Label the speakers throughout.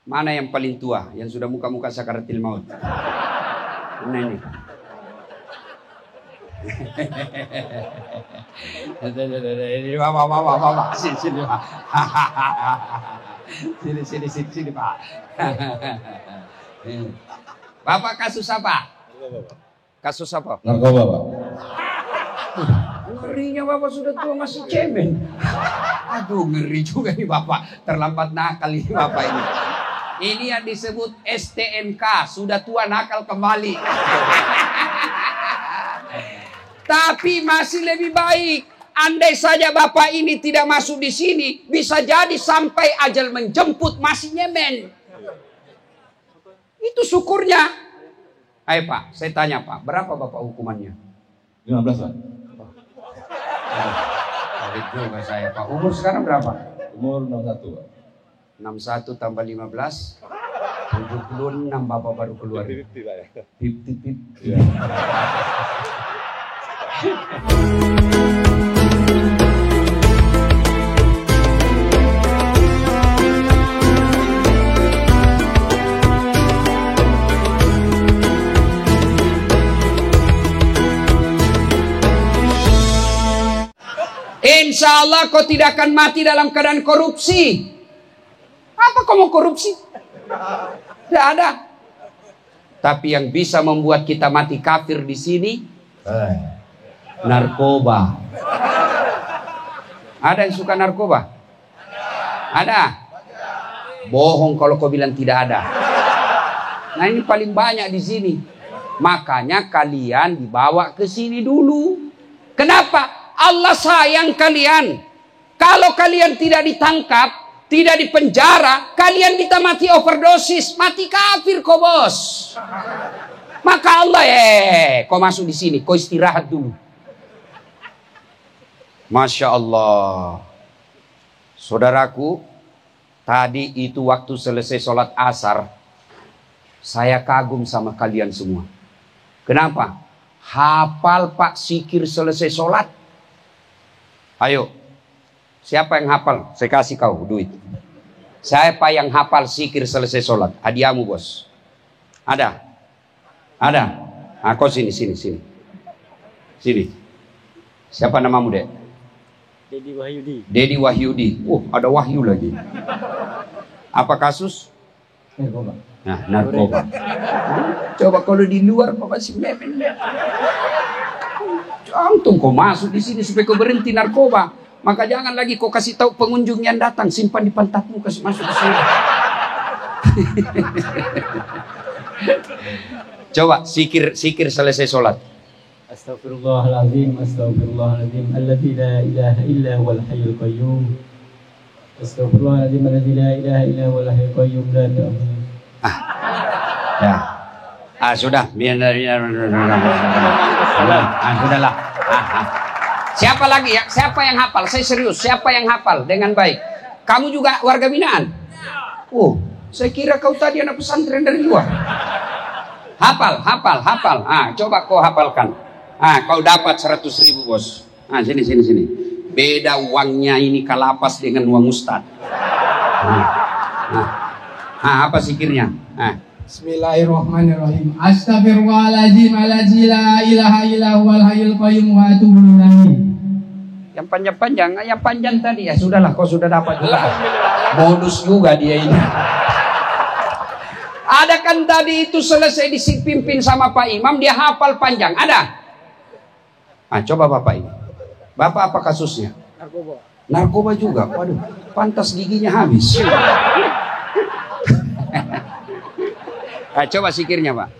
Speaker 1: Mana yang paling tua? Yang sudah muka-muka sakaratil maut? Mana ini? Bapak. Sini, Pak. Sini, Pak. Bapak kasus apa? Kasus apa?
Speaker 2: Narkoba, Pak.
Speaker 1: Ngerinya Bapak sudah tua masih cemen. Aduh, ngeri juga nih Bapak. Terlambat nakal ini Bapak ini. Ini yang disebut STNK, sudah tua nakal kembali. Tapi masih lebih baik. Andai saja Bapak ini tidak masuk di sini, bisa jadi sampai ajal menjemput masih nyemen. Itu syukurnya. Ayo Pak, saya tanya Pak, berapa Bapak hukumannya?
Speaker 2: 15, Pak.
Speaker 1: Tarik juga saya Pak. Umur sekarang berapa?
Speaker 2: Umur 61, Pak.
Speaker 1: 61 tambah 15 76 Bapak baru keluar.
Speaker 2: 50, Pak ya.
Speaker 1: 50.
Speaker 2: Iya.
Speaker 1: Insya Allah kau tidak akan mati dalam keadaan korupsi. Apa kau mau korupsi? Tidak ada. Tapi yang bisa membuat kita mati kafir di sini, narkoba. Ada yang suka narkoba? Ada? Bohong kalau kau bilang tidak ada. Nah ini paling banyak di sini. Makanya kalian dibawa ke sini dulu. Kenapa? Allah sayang kalian. Kalau kalian tidak ditangkap, tidak dipenjara, kalian kita mati overdosis, mati kafir kau bos. Maka Allah kau masuk di sini, kau istirahat dulu. Masya Allah. Saudaraku, tadi itu waktu selesai sholat asar, saya kagum sama kalian semua. Kenapa? Hafal Pak zikir selesai sholat. Ayo, siapa yang hafal? Saya kasih kau duit. Siapa yang hafal zikir selesai sholat? Hadiahmu bos. Ada? Ada? Nah, kau sini. Sini. Siapa namamu dek? Dedi Wahyudi. Ada Wahyu lagi. Apa kasus?
Speaker 2: Narkoba.
Speaker 1: Nah, narkoba. Coba kalau di luar kau masih memen. Antum kau masuk di sini supaya kau berhenti narkoba. Maka jangan lagi kau kasih tahu pengunjung yang datang, simpan di pantatmu kasih masuk ke sini. Coba sikir selesai sholat.
Speaker 3: Astaghfirullahaladzim, alladzi la ilaha illa huwal hayyul qayyum. Astaghfirullahaladzim, alladzi la ilaha illa huwal hayyul qayyum.
Speaker 1: Ya. Sudah. Sudahlah. Siapa lagi ya? Siapa yang hafal? Saya serius. Siapa yang hafal dengan baik? Kamu juga warga binaan? Saya kira kau tadi anak pesantren dari luar. Hafal. Coba kau hafalkan. Kau dapat 100.000 bos. Sini. Beda uangnya ini kalapas dengan uang ustad. Apa zikirnya?
Speaker 4: Bismillahirrahmanirrahim. Astaghfirullahaladzim alladzi la ilaha illa huwal hayyul qayyum wa atubu ilaih.
Speaker 1: Yang panjang, yang panjang tadi ya sudahlah, kau sudah dapat juga. Bonus juga dia ini. Ada kan tadi itu selesai dipimpin sama Pak Imam, dia hafal panjang. Ada? Coba Bapak ini. Bapak apa kasusnya? Narkoba juga. Waduh, pantas giginya habis. Coba zikirnya Pak.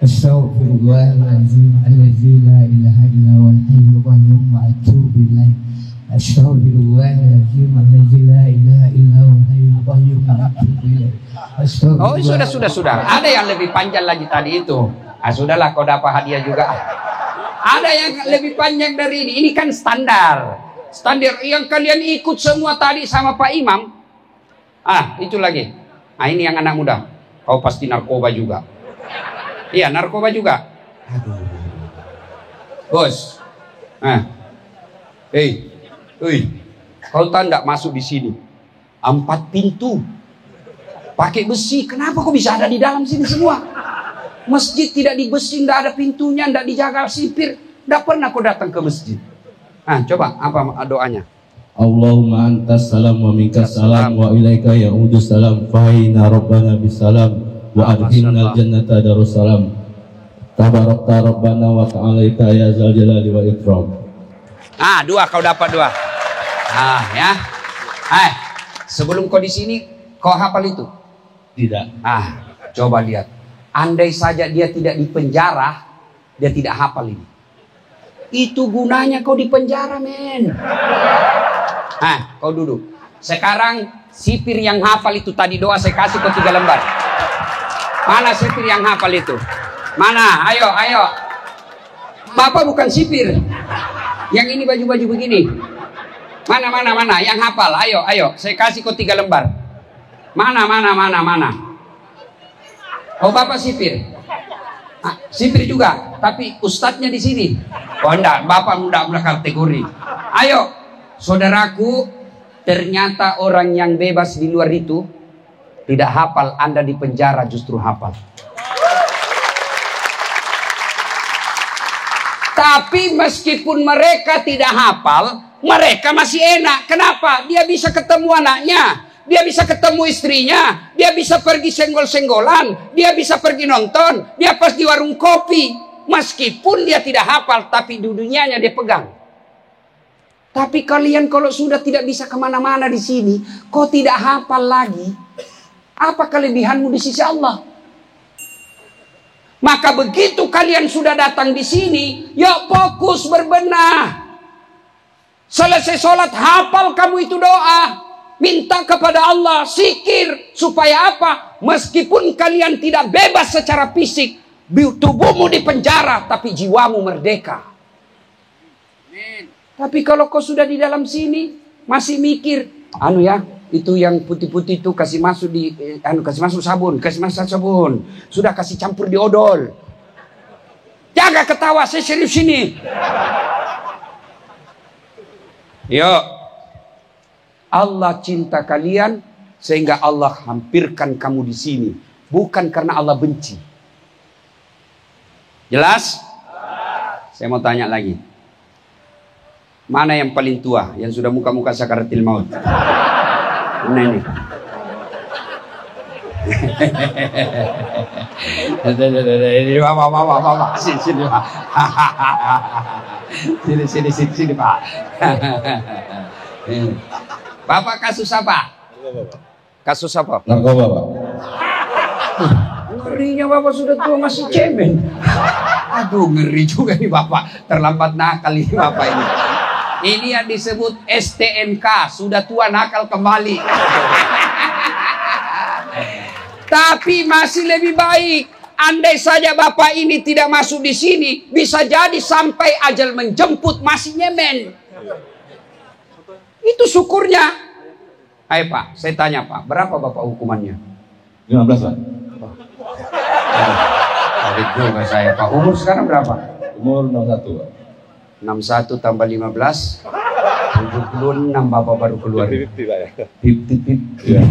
Speaker 4: Astaghfirullahaladzim alladzi la ilaha illa huwal hayyul qayyum wa atubu ilaih. Astaghfirullahaladzim alladzi la ilaha illa huwal hayyul qayyum wa atubu ilaih.
Speaker 1: Sudah. Ada yang lebih panjang lagi tadi itu. Sudahlah, kau dapat hadiah juga. Ada yang lebih panjang dari ini. Ini kan standar yang kalian ikut semua tadi sama Pak Imam. Itu lagi. Ini yang anak muda. Kau pasti narkoba juga. Iya, narkoba juga. Aduh. Bos. Kau tahu enggak masuk di sini? 4 pintu. Pakai besi, kenapa kok bisa ada di dalam sini semua? Masjid tidak di besi, nggak ada pintunya, nggak dijaga sipir. Nggak pernah kau datang ke masjid. Nah, coba apa doanya?
Speaker 2: Allahumma antas salam wa minkas salam wa ilaika ya'udus salam fahina rabbana bisalam wa adkhilnal jannata darussalam. Tabarakta rabbana wa ta'alaita ya zal jalali wal ikram.
Speaker 1: Ah, dua kau dapat dua. Ah, ya. Sebelum kau di sini, kau hafal itu?
Speaker 2: Tidak.
Speaker 1: Ah, coba lihat. Andai saja dia tidak di penjara, dia tidak hafal ini. Itu gunanya kau di penjara, men. Ah, kau duduk. Sekarang sipir yang hafal itu tadi doa saya kasih kau 3 lembar. Mana sipir yang hafal itu? Mana? Ayo, ayo. Bapak bukan sipir. Yang ini baju-baju begini. Mana? Yang hafal. Ayo, ayo. Saya kasih kau 3 lembar. Mana? Oh, Bapak sipir. Ah, sipir juga. Tapi ustadznya di sini. Oh, enggak. Bapak muda kategori. Ayo, saudaraku. Ternyata orang yang bebas di luar itu tidak hafal. Anda di penjara justru hafal. Tapi meskipun mereka tidak hafal, mereka masih enak. Kenapa? Dia bisa ketemu anaknya, dia bisa ketemu istrinya, dia bisa pergi senggol-senggolan, dia bisa pergi nonton, dia pas di warung kopi. Meskipun dia tidak hafal, tapi dunianya dia pegang. Tapi kalian kalau sudah tidak bisa kemana-mana di sini, kau tidak hafal lagi, apa kelebihanmu di sisi Allah? Maka begitu kalian sudah datang di sini, yuk fokus berbenah. Selesai sholat, hafal kamu itu doa. Minta kepada Allah, zikir. Supaya apa? Meskipun kalian tidak bebas secara fisik, tubuhmu di penjara, tapi jiwamu merdeka. Tapi kalau kau sudah di dalam sini, masih mikir, itu yang putih-putih itu kasih masuk di kasih masuk sabun. Sudah kasih campur di odol. Jaga ketawa, saya serius ini. Yuk. Allah cinta kalian sehingga Allah hampirkan kamu di sini, bukan karena Allah benci. Jelas? Saya mau tanya lagi. Mana yang paling tua yang sudah muka-muka sakaratil maut? Mana ini? Ini Mama. Sini, Pak. Sini, Pak. Bapak kasus apa? Kasus apa?
Speaker 2: Narkoba, Pak.
Speaker 1: Ngerinya Bapak sudah tua masih cemen. Aduh, ngeri juga nih Bapak. Terlambat nakal ini Bapak ini. Ini yang disebut STNK, sudah tua nakal kembali. Tapi masih lebih baik. Andai saja Bapak ini tidak masuk di sini, bisa jadi sampai ajal menjemput masih nyemen. Itu syukurnya. Ayo Pak, saya tanya Pak, berapa Bapak hukumannya?
Speaker 2: 15, Pak.
Speaker 1: Tarik juga saya Pak. Umur sekarang berapa?
Speaker 2: Umur 61, Pak.
Speaker 1: 61 tambah 15 76 Bapak baru keluar.
Speaker 2: 50, Pak ya.
Speaker 1: 50.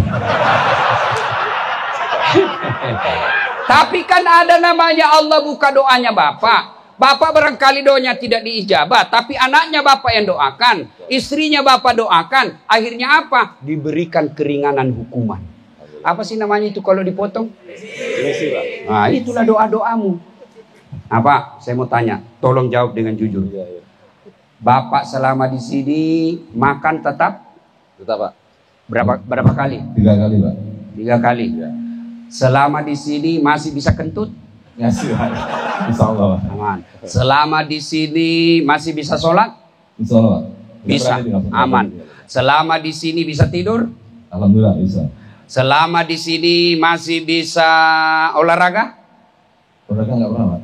Speaker 1: Tapi kan ada namanya Allah buka doanya Bapak. Bapak barangkali doanya tidak diijabah, tapi anaknya Bapak yang doakan, istrinya Bapak doakan. Akhirnya apa? Diberikan keringanan hukuman. Apa sih namanya itu kalau dipotong?
Speaker 2: Remisi, Pak.
Speaker 1: Nah, itulah doa-doamu. Nah, Pak, saya mau tanya, tolong jawab dengan jujur.
Speaker 2: Iya.
Speaker 1: Bapak selama di sini makan tetap
Speaker 2: Pak.
Speaker 1: berapa kali?
Speaker 2: 3 kali, Pak.
Speaker 1: 3 kali.
Speaker 2: Iya.
Speaker 1: Selama di sini masih bisa kentut?
Speaker 2: Ngasih, Pak. Insyaallah, Pak.
Speaker 1: Aman. Selama di sini masih bisa sholat?
Speaker 2: Insyaallah, Pak.
Speaker 1: Bisa. Aman. Selama di sini bisa tidur?
Speaker 2: Alhamdulillah bisa.
Speaker 1: Selama di sini masih bisa olahraga?
Speaker 2: Olahraga enggak pernah, Pak.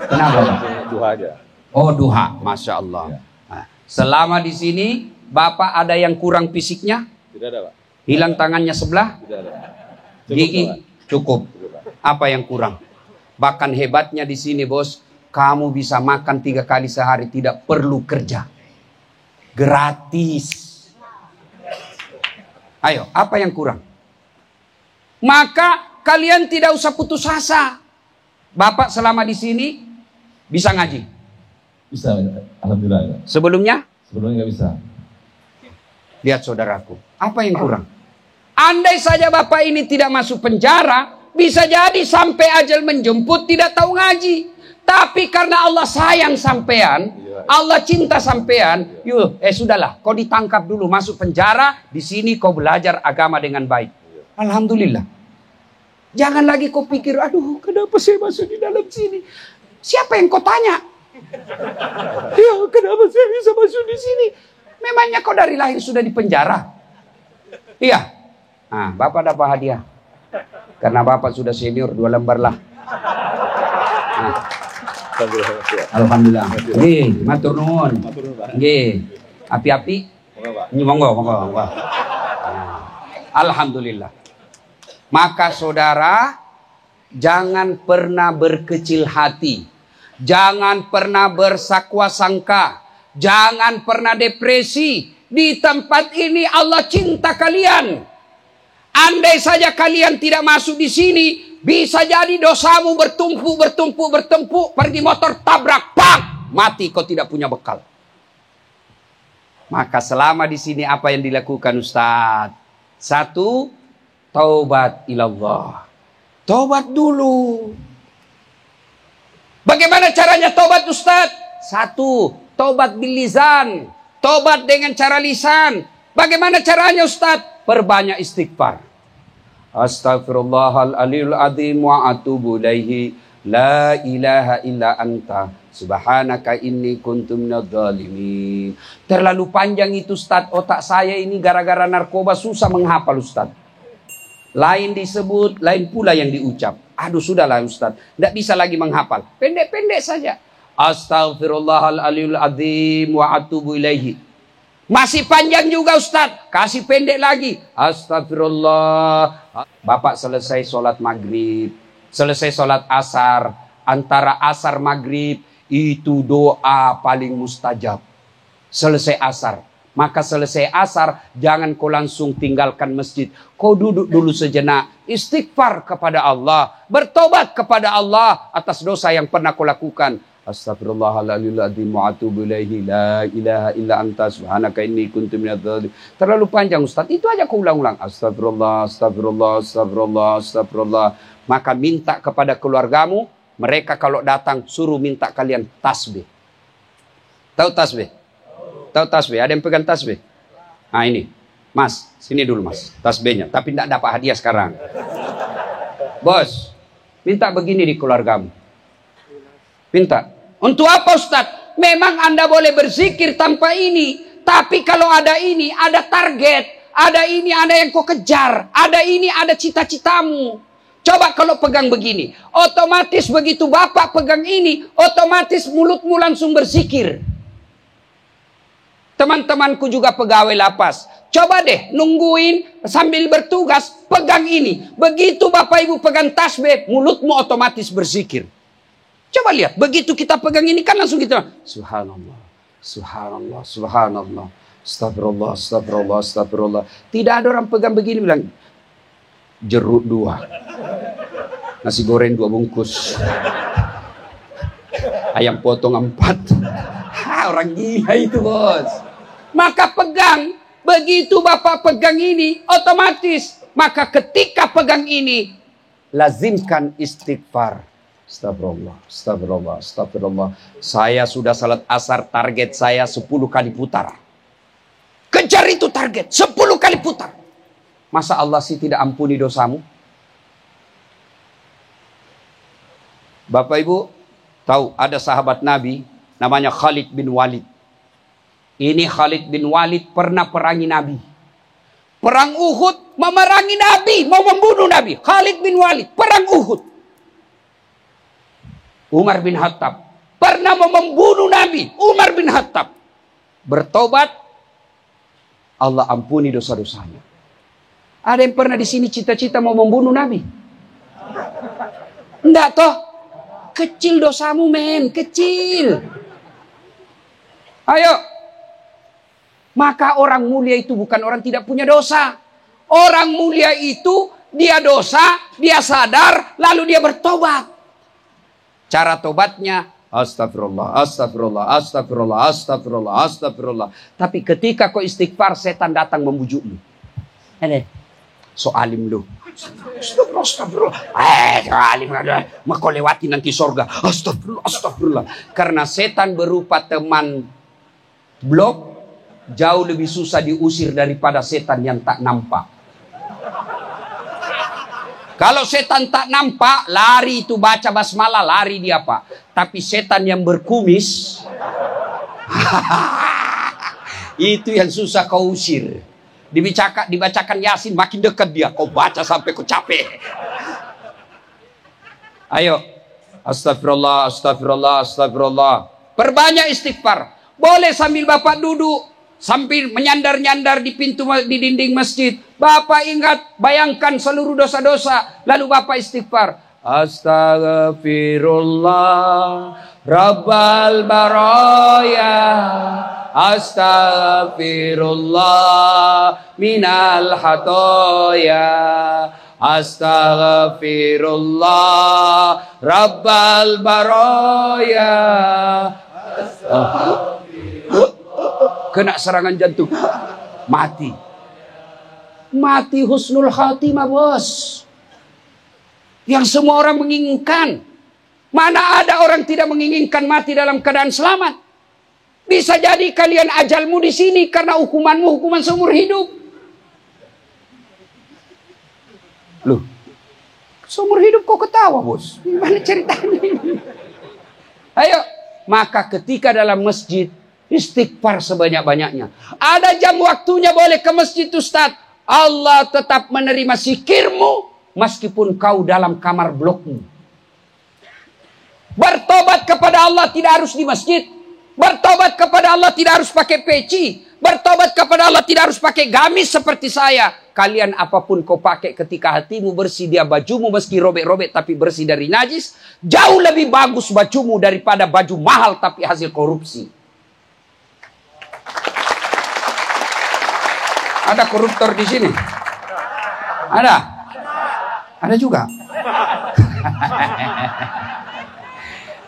Speaker 1: Kenapa, Pak?
Speaker 2: Duha aja.
Speaker 1: Oh, duha. Masya Allah.
Speaker 2: Ya.
Speaker 1: Nah, selama di sini Bapak ada yang kurang fisiknya?
Speaker 2: Tidak ada, Pak.
Speaker 1: Hilang tangannya sebelah?
Speaker 2: Tidak ada.
Speaker 1: Gigi?
Speaker 2: Pak.
Speaker 1: Cukup.
Speaker 2: Pak.
Speaker 1: Apa yang kurang? Bahkan hebatnya di sini, Bos, kamu bisa makan 3 kali sehari, tidak perlu kerja. Gratis. Ayo, apa yang kurang? Maka kalian tidak usah putus asa. Bapak selama di sini bisa ngaji?
Speaker 2: Bisa, alhamdulillah.
Speaker 1: Sebelumnya
Speaker 2: Sebelumnya nggak bisa.
Speaker 1: Lihat saudaraku, apa yang kurang? Andai saja bapak ini tidak masuk penjara, bisa jadi sampai ajal menjemput tidak tahu ngaji. Tapi karena Allah sayang sampean, Allah cinta sampean, sudahlah, kau ditangkap dulu, masuk penjara, di sini kau belajar agama dengan baik. Alhamdulillah. Jangan lagi kau pikir, aduh, kenapa saya masuk di dalam sini? Siapa yang kau tanya? Ya, kenapa saya bisa masuk di sini? Memangnya kau dari lahir sudah di penjara? Iya. Nah, bapak dapat hadiah. Karena bapak sudah senior 2 lembar lah. Nah. Alhamdulillah. Nggih, matur nuwun. Nggih. Api-api. Monggo. Alhamdulillah. Maka saudara, jangan pernah berkecil hati. Jangan pernah bersakwa sangka. Jangan pernah depresi. Di tempat ini Allah cinta kalian. Andai saja kalian tidak masuk di sini, bisa jadi dosamu bertumpuk, pergi motor tabrak, pak, mati kau tidak punya bekal. Maka selama di sini apa yang dilakukan Ustaz? 1, taubat ilallah. Taubat dulu. Bagaimana caranya taubat Ustaz? 1, taubat bil lisan. Taubat dengan cara lisan. Bagaimana caranya Ustaz? Perbanyak istighfar. Astaghfirullahaladzim wa atubu ilaihi. La ilaha illa anta. Subhanaka inni kuntu minadh-dhalimin. Terlalu panjang itu Ustaz. Otak saya ini gara-gara narkoba susah menghafal Ustaz. Lain disebut, lain pula yang diucap. Aduh sudahlah Ustaz, tidak bisa lagi menghafal. Pendek-pendek saja. Astaghfirullahaladzim wa atubu ilaihi. Masih panjang juga Ustaz, kasih pendek lagi. Astagfirullah. Bapak selesai sholat maghrib, selesai sholat asar. Antara asar maghrib itu doa paling mustajab. Selesai asar. Maka selesai asar, jangan kau langsung tinggalkan masjid. Kau duduk dulu sejenak. Istighfar kepada Allah. Bertobat kepada Allah atas dosa yang pernah kau lakukan. Astagfirullahaladzim wa atubu ilaihi. La ilaha illa anta subhanaka inni kuntu minadh-dhalimin. Terlalu panjang Ustaz. Itu aja kau ulang-ulang. Astagfirullah, astagfirullah, astagfirullah, astagfirullah. Maka minta kepada keluargamu. Mereka kalau datang suruh minta kalian tasbih. Tahu tasbih? Tahu tasbih? Ada yang pegang tasbih? Nah ini, Mas, sini dulu Mas, tasbihnya. Tapi tidak dapat hadiah sekarang. Bos, minta begini di keluargamu. Minta. Untuk apa Ustaz? Memang Anda boleh berzikir tanpa ini. Tapi kalau ada ini, ada target. Ada ini, ada yang kau kejar. Ada ini, ada cita-citamu. Coba kalau pegang begini. Otomatis begitu Bapak pegang ini, otomatis mulutmu langsung berzikir. Teman-temanku juga pegawai lapas. Coba deh nungguin sambil bertugas pegang ini. Begitu Bapak Ibu pegang tasbih, mulutmu otomatis berzikir. Coba lihat, begitu kita pegang ini kan langsung kita subhanallah, subhanallah, subhanallah, astagfirullah, astagfirullah, astagfirullah. Tidak ada orang pegang begini bilang jeruk 2, nasi goreng 2 bungkus, ayam potong 4. Orang gila itu bos. Maka pegang, begitu Bapak pegang ini, otomatis. Maka ketika pegang ini, lazimkan istighfar. Astagfirullah, astagfirullah, astagfirullah. Saya sudah salat asar, target saya 10 kali putar. Kejar itu target, 10 kali putar. Masa Allah sih tidak ampuni dosamu? Bapak Ibu, tahu ada sahabat Nabi, namanya Khalid bin Walid. Ini Khalid bin Walid pernah perangi Nabi. Perang Uhud, memerangi Nabi, mau membunuh Nabi. Khalid bin Walid, perang Uhud. Umar bin Khattab, pernah mau membunuh Nabi. Umar bin Khattab, bertobat, Allah ampuni dosa-dosanya. Ada yang pernah di sini cita-cita mau membunuh Nabi? Enggak toh? Kecil dosamu men, kecil. Ayo. Maka orang mulia itu bukan orang tidak punya dosa. Orang mulia itu dia dosa, dia sadar, lalu dia bertobat. Cara tobatnya, astagfirullah, astagfirullah, astagfirullah, astagfirullah, astagfirullah. Tapi ketika kau istighfar, setan datang membujukmu. Ini, so alim lu. Astagfirullah, astagfirullah. Alim, kau lewati nanti surga. Astagfirullah, astagfirullah. Karena setan berupa teman blok, jauh lebih susah diusir daripada setan yang tak nampak. Kalau setan tak nampak, lari itu baca basmalah, lari dia Pak. Tapi setan yang berkumis, itu yang susah kau usir. Dibacakan Yasin, makin dekat dia, kau baca sampai kau capek. Ayo, astagfirullah, astagfirullah, astagfirullah. Perbanyak istighfar. Boleh sambil Bapak duduk, sambil menyandar-nyandar di pintu, di dinding masjid. Bapak ingat, bayangkan seluruh dosa-dosa. Lalu Bapak istighfar. Astaghfirullah Rabbal baraya, astaghfirullah minal hatoya, astaghfirullah Rabbal baraya. Kena serangan jantung, mati. Mati husnul khatimah, bos. Yang semua orang menginginkan. Mana ada orang tidak menginginkan mati dalam keadaan selamat? Bisa jadi kalian ajalmu di sini karena hukumanmu hukuman seumur hidup. Loh, seumur hidup kok ketawa, bos? Gimana ceritanya ini? Ayo, maka ketika dalam masjid, istighfar sebanyak-banyaknya. Ada jam waktunya boleh ke masjid, Ustaz. Allah tetap menerima zikirmu meskipun kau dalam kamar blokmu. Bertobat kepada Allah tidak harus di masjid. Bertobat kepada Allah tidak harus pakai peci. Bertobat kepada Allah tidak harus pakai gamis seperti saya. Kalian apapun kau pakai ketika hatimu bersih, dia bajumu meski robek-robek tapi bersih dari najis, jauh lebih bagus bajumu daripada baju mahal tapi hasil korupsi. Ada koruptor di sini? Ada? Ada juga?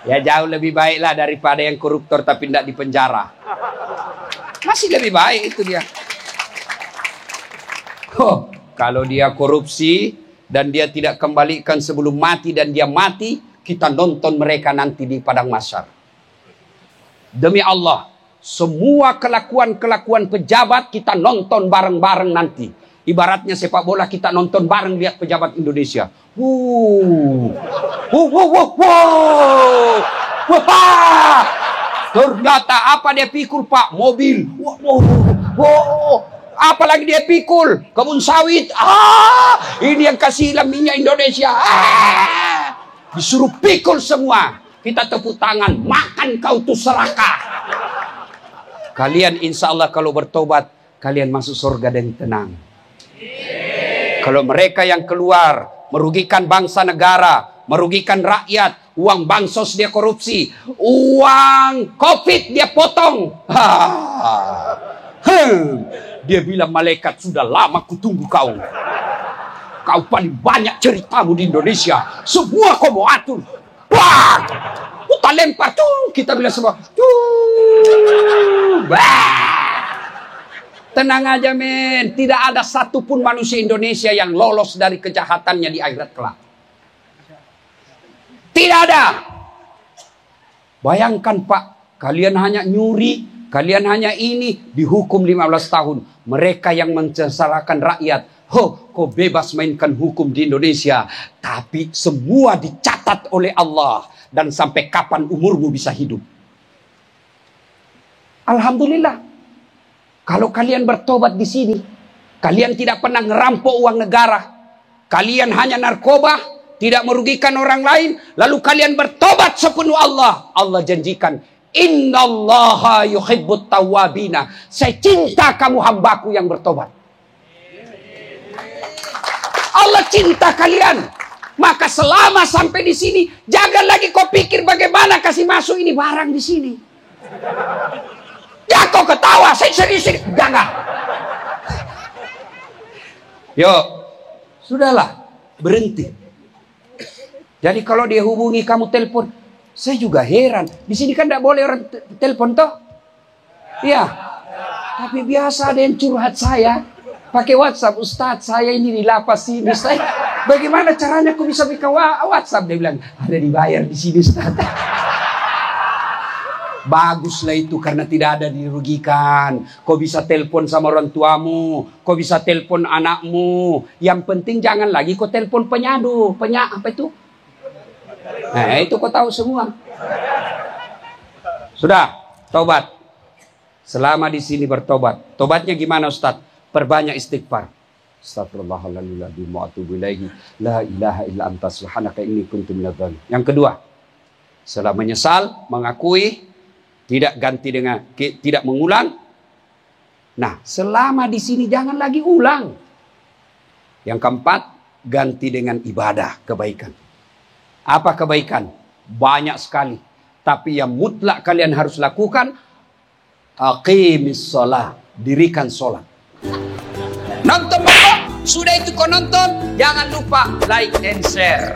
Speaker 1: Ya jauh lebih baiklah daripada yang koruptor tapi tidak di penjara. Masih lebih baik itu dia. Oh, kalau dia korupsi dan dia tidak kembalikan sebelum mati dan dia mati, kita nonton mereka nanti di padang mahsyar. Demi Allah, semua kelakuan-kelakuan pejabat kita nonton bareng-bareng nanti. Ibaratnya sepak bola kita nonton bareng lihat pejabat Indonesia. Ternyata apa dia pikul, Pak? Mobil. Apalagi dia pikul kebun sawit. Ini yang kasih minyak Indonesia. Disuruh pikul semua. Kita tepuk tangan. Makan kau tuh serakah. Kalian insya Allah kalau bertobat, kalian masuk surga dan tenang. Kalau mereka yang keluar merugikan bangsa negara, merugikan rakyat, uang bansos dia korupsi, uang COVID dia potong. Dia bilang malaikat, sudah lama kutunggu kau. Kau paling banyak ceritamu di Indonesia. Semua kau mau atur. Bang! Kita lempar tuh, kita bilang semua. Tenang aja men, tidak ada satupun manusia Indonesia yang lolos dari kejahatannya di akhirat kelak. Tidak ada. Bayangkan Pak, kalian hanya nyuri, kalian hanya ini, dihukum 15 tahun. Mereka yang mencesalahkan rakyat, kau bebas mainkan hukum di Indonesia. Tapi semua dicatat oleh Allah. Dan sampai kapan umurmu bisa hidup. Alhamdulillah. Kalau kalian bertobat di sini, kalian tidak pernah ngerampok uang negara. Kalian hanya narkoba, tidak merugikan orang lain. Lalu kalian bertobat sepenuh Allah. Allah janjikan, innallaha yuhibbut tawwabina. Saya cinta kamu hambaku yang bertobat. Allah cinta kalian. Maka selama sampai di sini, jangan lagi kau pikir bagaimana kasih masuk ini barang di sini. Ya kau ketawa, saya serius, jangan. Yuk, Sudahlah, berhenti. Jadi kalau dia hubungi kamu telepon, saya juga heran. Di sini kan tidak boleh orang telepon toh? Iya. Tapi biasa ada yang curhat saya pakai WhatsApp. Ustadz, saya ini di lapas sini. Saya, bagaimana caranya aku bisa buka WhatsApp? Dia bilang, ada dibayar di sini Ustadz. Baguslah itu karena tidak ada dirugikan. Kau bisa telepon sama orang tuamu, kau bisa telepon anakmu. Yang penting jangan lagi kau telepon penyadu, apa itu? Nah, itu kau tahu semua. Sudah, tobat. Selama di sini bertobat. Tobatnya gimana Ustaz? Perbanyak istighfar. Astagfirullahaladzim wa atubu ilaihi. La ilaha illa anta subhanaka inni kuntu minadz dzalimin. Yang kedua, setelah menyesal, mengakui, tidak ganti dengan tidak mengulang. Nah, selama di sini jangan lagi ulang. Yang keempat, ganti dengan ibadah, kebaikan. Apa kebaikan? Banyak sekali. Tapi yang mutlak kalian harus lakukan, aqimis shalah, dirikan sholat. Nonton Bapak, sudah itu kau nonton, jangan lupa like and share.